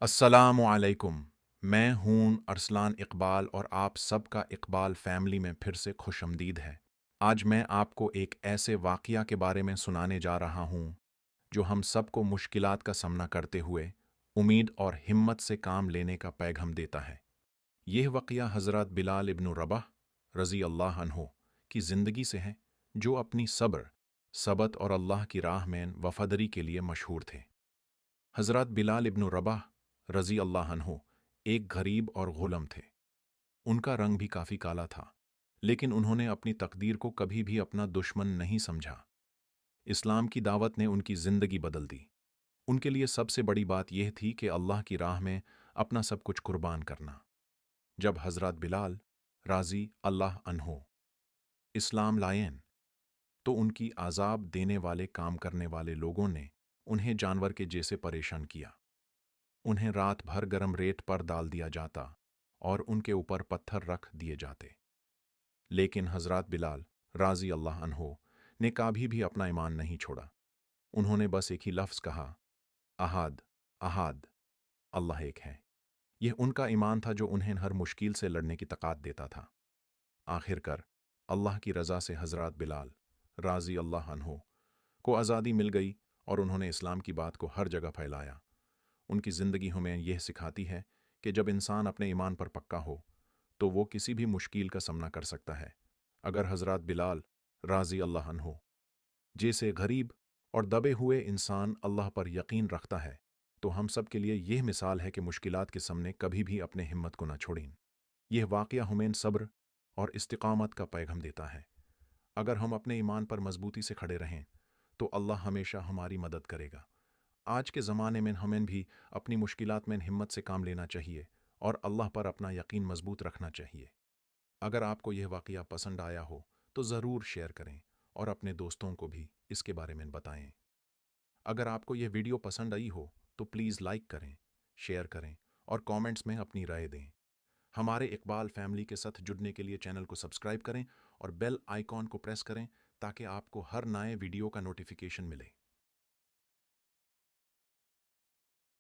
अस्सलामु अलैकुम। मैं हूँ अरसलान इकबाल और आप सबका इकबाल फैमिली में फिर से खुशामदीद है। आज मैं आपको एक ऐसे वाक़या के बारे में सुनाने जा रहा हूँ जो हम सबको मुश्किलात का सामना करते हुए उम्मीद और हिम्मत से काम लेने का पैगाम देता है। यह वाक़या हज़रत बिलाल इब्न रबाह रज़ी अल्लाह अन्हो की ज़िंदगी से है, जो अपनी सब्र, सबत और अल्लाह की राह में वफ़ादारी के लिए मशहूर थे। हज़रत बिलाल इब्न रबाह रज़ी अल्लाह अन्हो एक गरीब और गुलाम थे। उनका रंग भी काफ़ी काला था, लेकिन उन्होंने अपनी तकदीर को कभी भी अपना दुश्मन नहीं समझा। इस्लाम की दावत ने उनकी ज़िंदगी बदल दी। उनके लिए सबसे बड़ी बात यह थी कि अल्लाह की राह में अपना सब कुछ कुर्बान करना। जब हज़रत बिलाल राज़ी अल्लाह अन्हो इस्लाम लाएन, तो उनकी आज़ाब देने वाले काम करने वाले लोगों ने उन्हें जानवर के जैसे परेशान किया। उन्हें रात भर गरम रेत पर डाल दिया जाता और उनके ऊपर पत्थर रख दिए जाते। लेकिन हज़रत बिलाल राज़ी अल्लाह अन्हो ने कभी भी अपना ईमान नहीं छोड़ा। उन्होंने बस एक ही लफ्ज़ कहा, अहाद, अहाद, अल्लाह एक है। यह उनका ईमान था जो उन्हें हर मुश्किल से लड़ने की ताकत देता था। आखिरकार अल्लाह की रज़ा से हज़रत बिलाल राज़ी अल्लाह अन्हो को आज़ादी मिल गई और उन्होंने इस्लाम की बात को हर जगह फैलाया। उनकी ज़िंदगी हमें यह सिखाती है कि जब इंसान अपने ईमान पर पक्का हो, तो वो किसी भी मुश्किल का सामना कर सकता है। अगर हज़रत बिलाल राज़ी अल्लाह अन्हो जैसे गरीब और दबे हुए इंसान अल्लाह पर यकीन रखता है, तो हम सब के लिए यह मिसाल है कि मुश्किलात के सामने कभी भी अपने हिम्मत को न छोड़ें। यह वाक़या हमें सब्र और इस्तिक़ामत का पैगाम देता है। अगर हम अपने ईमान पर मजबूती से खड़े रहें, तो अल्लाह हमेशा हमारी मदद करेगा। आज के ज़माने में हमें भी अपनी मुश्किलात में हिम्मत से काम लेना चाहिए और अल्लाह पर अपना यकीन मजबूत रखना चाहिए। अगर आपको यह वाक़या पसंद आया हो, तो ज़रूर शेयर करें और अपने दोस्तों को भी इसके बारे में बताएं। अगर आपको यह वीडियो पसंद आई हो, तो प्लीज़ लाइक करें, शेयर करें और कमेंट्स में अपनी राय दें। हमारे इकबाल फैमिली के साथ जुड़ने के लिए चैनल को सब्सक्राइब करें और बेल आइकॉन को प्रेस करें ताकि आपको हर नए वीडियो का नोटिफिकेशन मिले।